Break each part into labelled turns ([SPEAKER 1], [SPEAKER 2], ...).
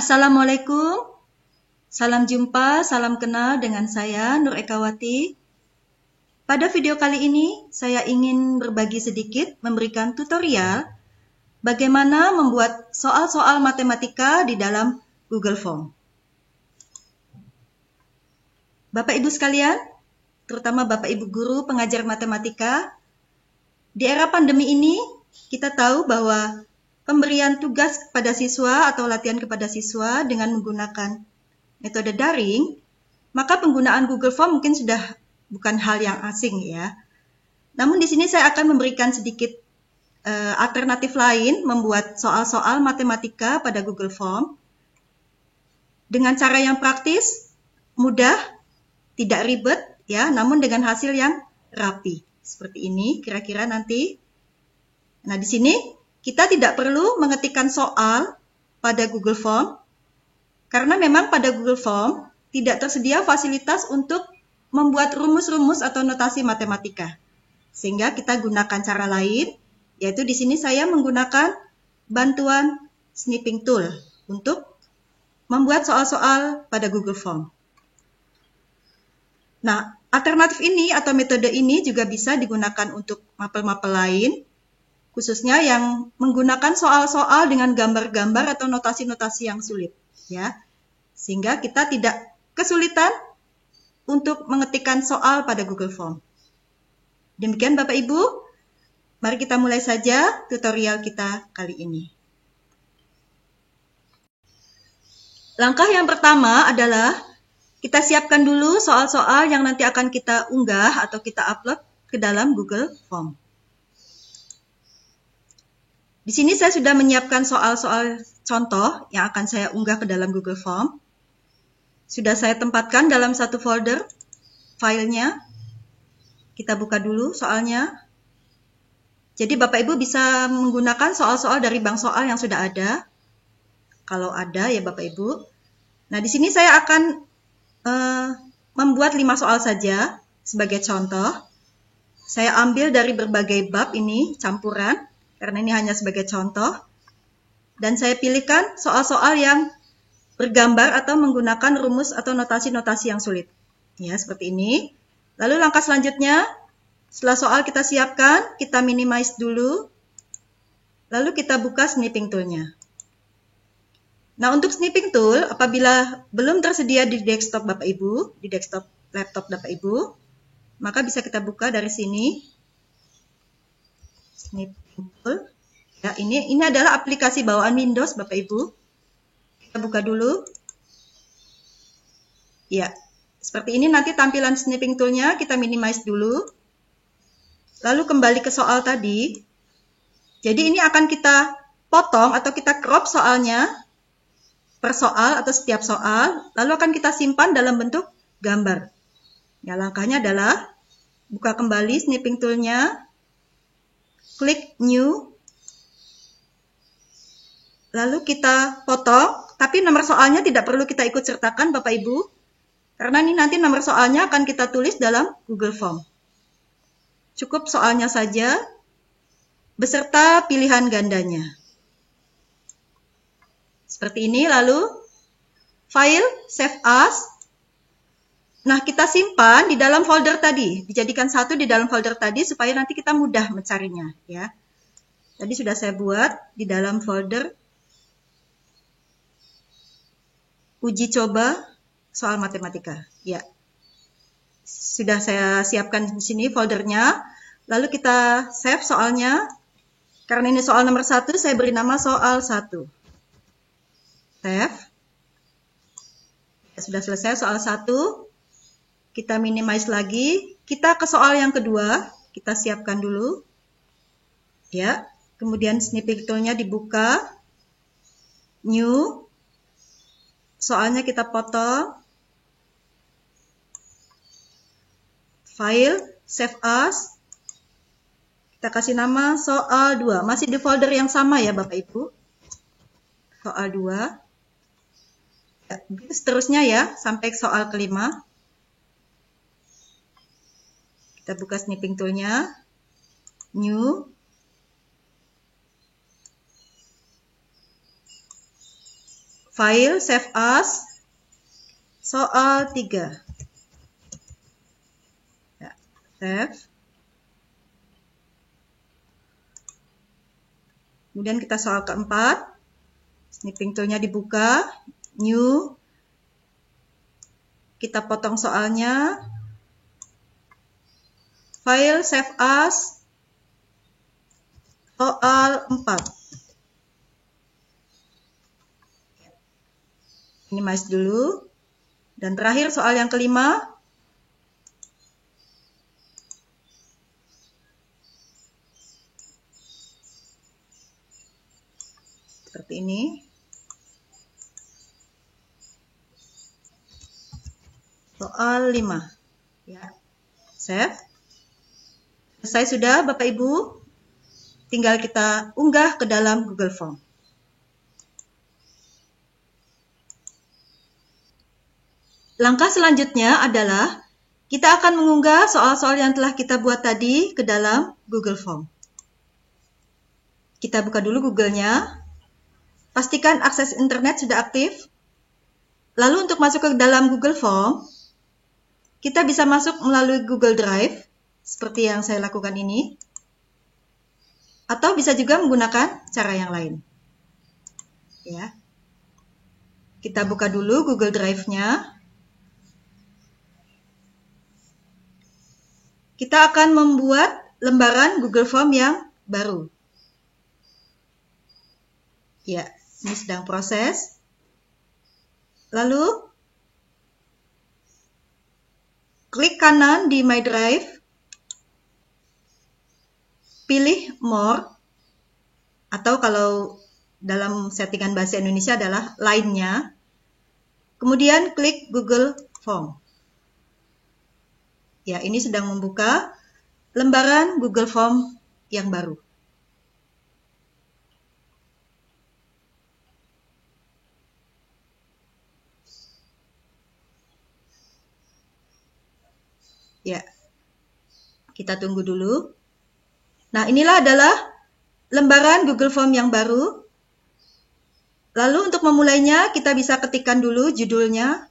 [SPEAKER 1] Assalamualaikum, salam jumpa, salam kenal dengan saya Nur Ekawati. Pada video kali ini saya ingin berbagi sedikit memberikan tutorial bagaimana membuat soal-soal matematika di dalam Google Form. Bapak Ibu sekalian, terutama Bapak Ibu guru pengajar matematika, di era pandemi ini kita tahu bahwa pemberian tugas kepada siswa atau latihan kepada siswa dengan menggunakan metode daring, maka penggunaan Google Form mungkin sudah bukan hal yang asing ya. Namun di sini saya akan memberikan sedikit alternatif lain membuat soal-soal matematika pada Google Form dengan cara yang praktis, mudah, tidak ribet ya, namun dengan hasil yang rapi. Seperti ini kira-kira nanti. Nah, di sini kita tidak perlu mengetikkan soal pada Google Form, karena memang pada Google Form tidak tersedia fasilitas untuk membuat rumus-rumus atau notasi matematika. Sehingga kita gunakan cara lain, yaitu di sini saya menggunakan bantuan snipping tool untuk membuat soal-soal pada Google Form. Nah, alternatif ini atau metode ini juga bisa digunakan untuk mapel-mapel lain, khususnya yang menggunakan soal-soal dengan gambar-gambar atau notasi-notasi yang sulit, ya. Sehingga kita tidak kesulitan untuk mengetikkan soal pada Google Form. Demikian Bapak Ibu, mari kita mulai saja tutorial kita kali ini. Langkah yang pertama adalah kita siapkan dulu soal-soal yang nanti akan kita unggah atau kita upload ke dalam Google Form. Di sini saya sudah menyiapkan soal-soal contoh yang akan saya unggah ke dalam Google Form. Sudah saya tempatkan dalam satu folder filenya. Kita buka dulu soalnya. Jadi Bapak Ibu bisa menggunakan soal-soal dari bank soal yang sudah ada. Kalau ada ya Bapak Ibu. Nah, di sini saya akan membuat 5 soal saja sebagai contoh. Saya ambil dari berbagai bab ini campuran, karena ini hanya sebagai contoh. Dan saya pilihkan soal-soal yang bergambar atau menggunakan rumus atau notasi-notasi yang sulit. Ya, seperti ini. Lalu langkah selanjutnya, setelah soal kita siapkan, kita minimize dulu. Lalu kita buka snipping tool-nya. Nah, untuk snipping tool, apabila belum tersedia di desktop Bapak Ibu, di desktop laptop Bapak Ibu, maka bisa kita buka dari sini. Snipping tool. Ya, ini adalah aplikasi bawaan Windows Bapak Ibu. Kita buka dulu. Ya, seperti ini nanti tampilan snipping tool-nya, kita minimize dulu. Lalu kembali ke soal tadi. Jadi ini akan kita potong atau kita crop soalnya per soal atau setiap soal, lalu akan kita simpan dalam bentuk gambar. Ya, langkahnya adalah buka kembali snipping tool-nya, klik new, lalu kita potong, tapi nomor soalnya tidak perlu kita ikut sertakan Bapak Ibu, karena ini nanti nomor soalnya akan kita tulis dalam Google Form. Cukup soalnya saja, beserta pilihan gandanya. Seperti ini, lalu file, save as. Nah, kita simpan di dalam folder tadi, dijadikan satu di dalam folder tadi supaya nanti kita mudah mencarinya. Ya. Tadi sudah saya buat di dalam folder uji coba soal matematika. Ya, sudah saya siapkan di sini foldernya. Lalu kita save soalnya. Karena ini soal nomor 1, saya beri nama soal 1. Save. Sudah selesai soal 1. Kita minimize lagi. Kita ke soal yang kedua. Kita siapkan dulu. Ya. Kemudian snipping tool-nya dibuka. New. Soalnya kita potong. File. Save as. Kita kasih nama soal 2. Masih di folder yang sama ya Bapak Ibu. Soal 2. Seterusnya ya, sampai soal kelima. Kita buka snipping tool-nya. New. File, Save As, soal 3. Ya, save. Kemudian kita soal keempat. Snipping toolnya dibuka. New. Kita potong soalnya. File, Save As, soal 4. Minimize dulu. Dan terakhir soal yang kelima. Seperti ini. Soal 5. Ya. Save. Selesai sudah Bapak Ibu. Tinggal kita unggah ke dalam Google Form. Langkah selanjutnya adalah kita akan mengunggah soal-soal yang telah kita buat tadi ke dalam Google Form. Kita buka dulu Google-nya. Pastikan akses internet sudah aktif. Lalu untuk masuk ke dalam Google Form, kita bisa masuk melalui Google Drive, seperti yang saya lakukan ini. Atau bisa juga menggunakan cara yang lain. Ya. Kita buka dulu Google Drive-nya. Kita akan membuat lembaran Google Form yang baru. Ya, ini sedang proses. Lalu, klik kanan di My Drive. Pilih More. Atau kalau dalam settingan bahasa Indonesia adalah lainnya. Kemudian klik Google Form. Ya, ini sedang membuka lembaran Google Form yang baru. Ya, kita tunggu dulu. Nah, inilah adalah lembaran Google Form yang baru. Lalu untuk memulainya, kita bisa ketikkan dulu judulnya.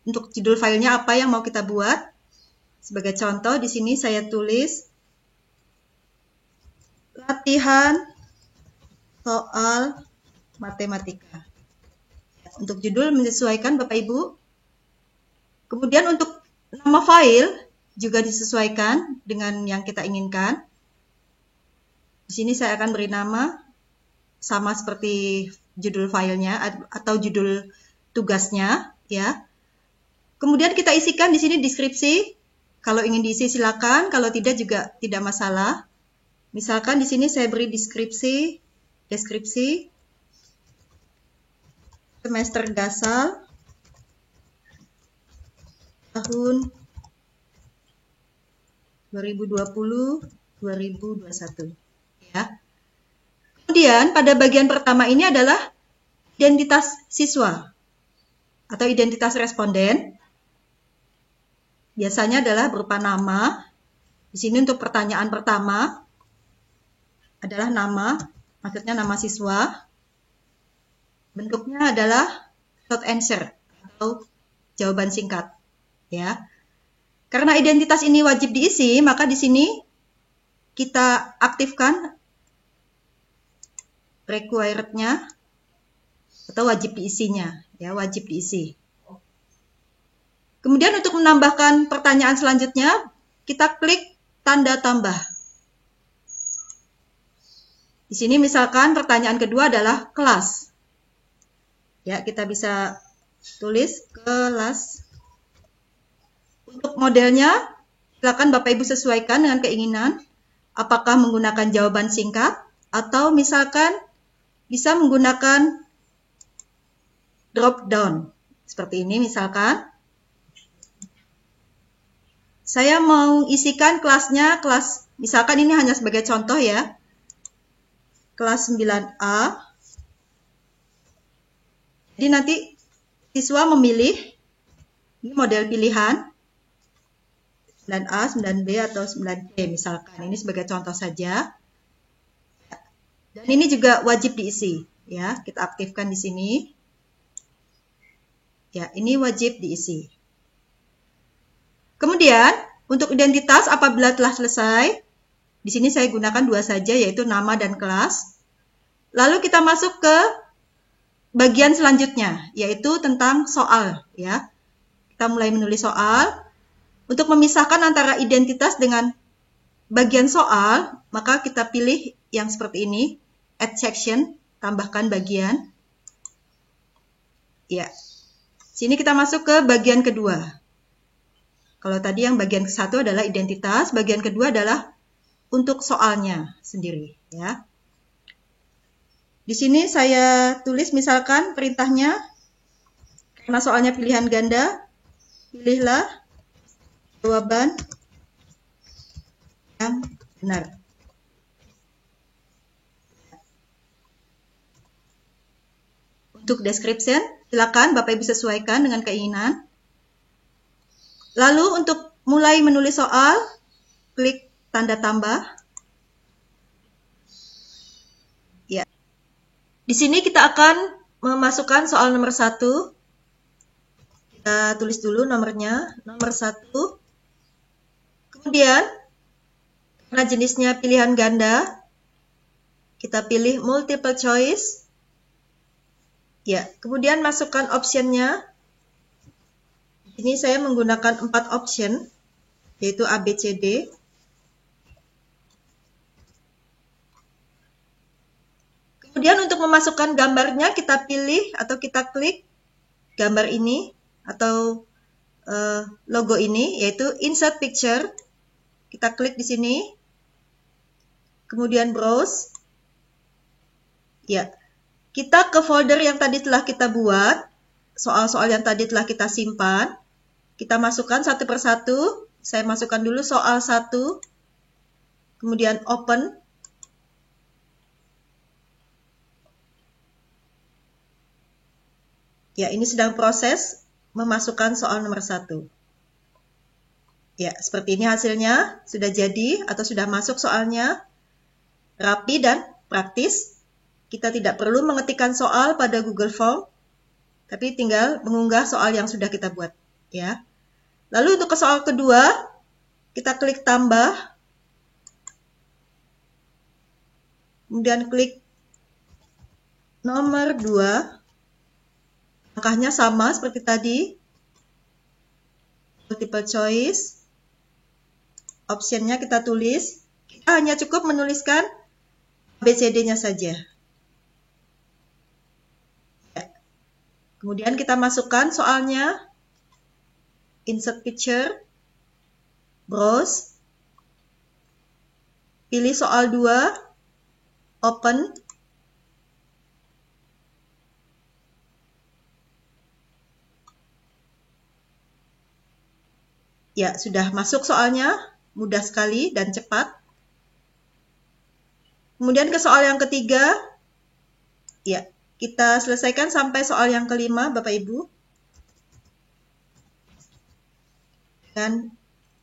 [SPEAKER 1] Untuk judul filenya apa yang mau kita buat. Sebagai contoh, di sini saya tulis latihan soal matematika. Untuk judul menyesuaikan Bapak Ibu. Kemudian untuk nama file juga disesuaikan dengan yang kita inginkan. Di sini saya akan beri nama sama seperti judul filenya atau judul tugasnya, ya. Kemudian kita isikan di sini deskripsi. Kalau ingin diisi silakan, kalau tidak juga tidak masalah. Misalkan di sini saya beri deskripsi semester dasar tahun 2020-2021, ya. Kemudian pada bagian pertama ini adalah identitas siswa atau identitas responden. Biasanya adalah berupa nama. Di sini untuk pertanyaan pertama adalah nama, maksudnya nama siswa. Bentuknya adalah short answer atau jawaban singkat, ya. Karena identitas ini wajib diisi, maka di sini kita aktifkan required-nya atau wajib diisinya, ya, wajib diisi. Kemudian untuk menambahkan pertanyaan selanjutnya, kita klik tanda tambah. Di sini misalkan pertanyaan kedua adalah kelas. Ya, kita bisa tulis kelas. Untuk modelnya, silakan Bapak Ibu sesuaikan dengan keinginan. Apakah menggunakan jawaban singkat atau misalkan bisa menggunakan drop down. Seperti ini misalkan. Saya mau isikan kelasnya, misalkan ini hanya sebagai contoh ya. Kelas 9A. Jadi nanti siswa memilih, ini model pilihan, 9A, 9B, atau 9C misalkan. Ini sebagai contoh saja. Dan ini juga wajib diisi. Ya, kita aktifkan di sini. Ya, ini wajib diisi. Kemudian, untuk identitas apabila telah selesai, di sini saya gunakan dua saja, yaitu nama dan kelas. Lalu kita masuk ke bagian selanjutnya, yaitu tentang soal. Ya, kita mulai menulis soal. Untuk memisahkan antara identitas dengan bagian soal, maka kita pilih yang seperti ini, add section, tambahkan bagian. Ya, sini kita masuk ke bagian kedua. Kalau tadi yang bagian ke-1 adalah identitas, bagian kedua adalah untuk soalnya sendiri. Ya. Di sini saya tulis misalkan perintahnya, karena soalnya pilihan ganda, pilihlah jawaban yang benar. Untuk description, silakan Bapak Ibu sesuaikan dengan keinginan. Lalu untuk mulai menulis soal, klik tanda tambah. Ya. Di sini kita akan memasukkan soal nomor 1. Kita tulis dulu nomornya, nomor 1. Kemudian, karena jenisnya pilihan ganda, kita pilih multiple choice. Ya, kemudian masukkan optionnya. Ini saya menggunakan 4 option, yaitu A, B, C, D. Kemudian untuk memasukkan gambarnya, kita pilih atau kita klik gambar ini atau logo ini, yaitu Insert Picture. Kita klik di sini. Kemudian Browse. Ya, kita ke folder yang tadi telah kita buat, soal-soal yang tadi telah kita simpan. Kita masukkan satu persatu. Saya masukkan dulu soal 1. Kemudian open. Ya, ini sedang proses memasukkan soal nomor 1. Ya, seperti ini hasilnya. Sudah jadi atau sudah masuk soalnya. Rapi dan praktis. Kita tidak perlu mengetikkan soal pada Google Form, tapi tinggal mengunggah soal yang sudah kita buat. Ya. Lalu untuk ke soal kedua, kita klik tambah, kemudian klik nomor 2, langkahnya sama seperti tadi, multiple choice, optionnya kita tulis, kita hanya cukup menuliskan ABCD-nya saja. Ya. Kemudian kita masukkan soalnya, Insert Picture, Browse, pilih soal 2, Open, ya sudah masuk soalnya, mudah sekali dan cepat. Kemudian ke soal yang ketiga, ya kita selesaikan sampai soal yang kelima Bapak Ibu. Dan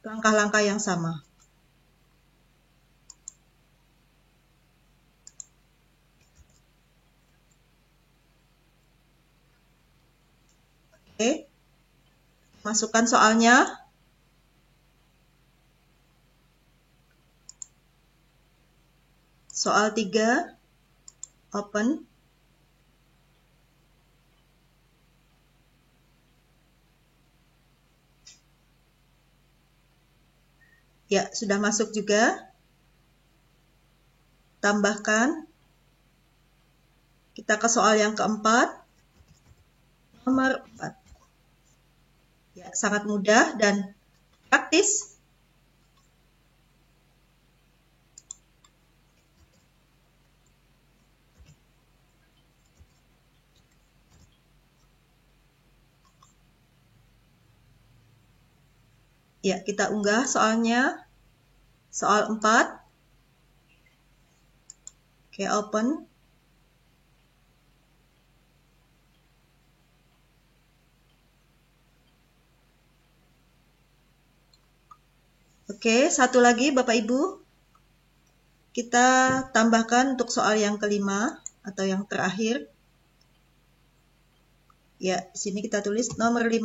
[SPEAKER 1] langkah-langkah yang sama. Oke, masukkan soalnya. Soal 3, open. Ya, sudah masuk juga. Tambahkan. Kita ke soal yang keempat. Nomor 4. Ya, sangat mudah dan praktis. Ya, kita unggah soalnya. Soal 4. Oke, open. Oke, satu lagi Bapak Ibu. Kita tambahkan untuk soal yang kelima. atau yang terakhir. Ya, di sini kita tulis nomor 5.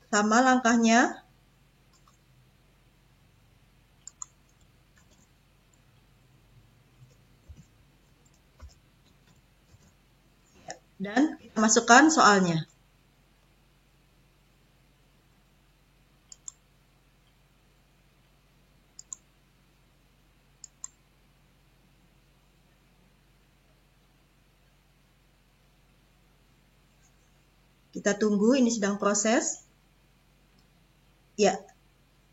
[SPEAKER 1] Sama langkahnya. Dan kita masukkan soalnya. Kita tunggu, ini sedang proses. Ya,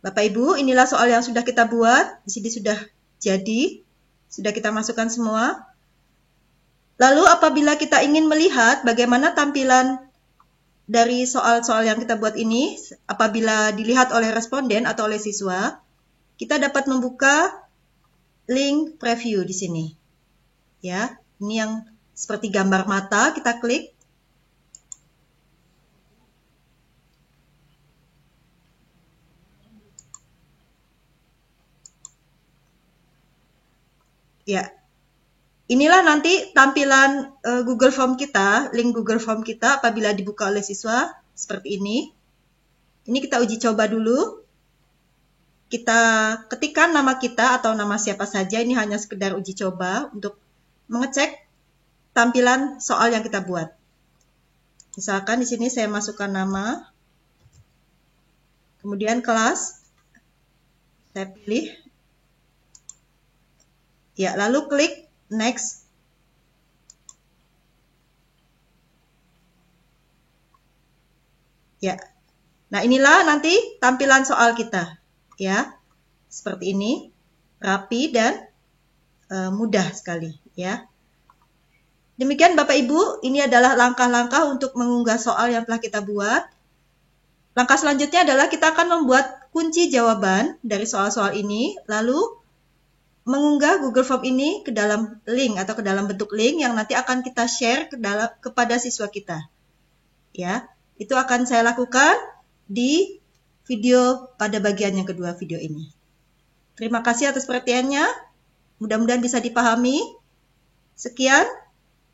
[SPEAKER 1] Bapak Ibu, inilah soal yang sudah kita buat. Di sini sudah jadi, sudah kita masukkan semua. Lalu apabila kita ingin melihat bagaimana tampilan dari soal-soal yang kita buat ini, apabila dilihat oleh responden atau oleh siswa, kita dapat membuka link preview di sini. Ya, ini yang seperti gambar mata, kita klik. Ya, inilah nanti tampilan Google Form kita, link Google Form kita apabila dibuka oleh siswa seperti ini. Ini kita uji coba dulu. Kita ketikkan nama kita atau nama siapa saja, ini hanya sekedar uji coba untuk mengecek tampilan soal yang kita buat. Misalkan di sini saya masukkan nama, kemudian kelas, saya pilih. Ya, lalu klik next. Ya. Nah, inilah nanti tampilan soal kita. Ya. Seperti ini. Rapi dan mudah sekali, ya. Demikian Bapak Ibu, ini adalah langkah-langkah untuk mengunggah soal yang telah kita buat. Langkah selanjutnya adalah kita akan membuat kunci jawaban dari soal-soal ini, lalu mengunggah Google Form ini ke dalam link atau ke dalam bentuk link yang nanti akan kita share kepada siswa kita. Ya, itu akan saya lakukan di video pada bagian yang kedua video ini. Terima kasih atas perhatiannya. Mudah-mudahan bisa dipahami. Sekian.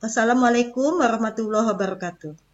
[SPEAKER 1] Wassalamualaikum warahmatullahi wabarakatuh.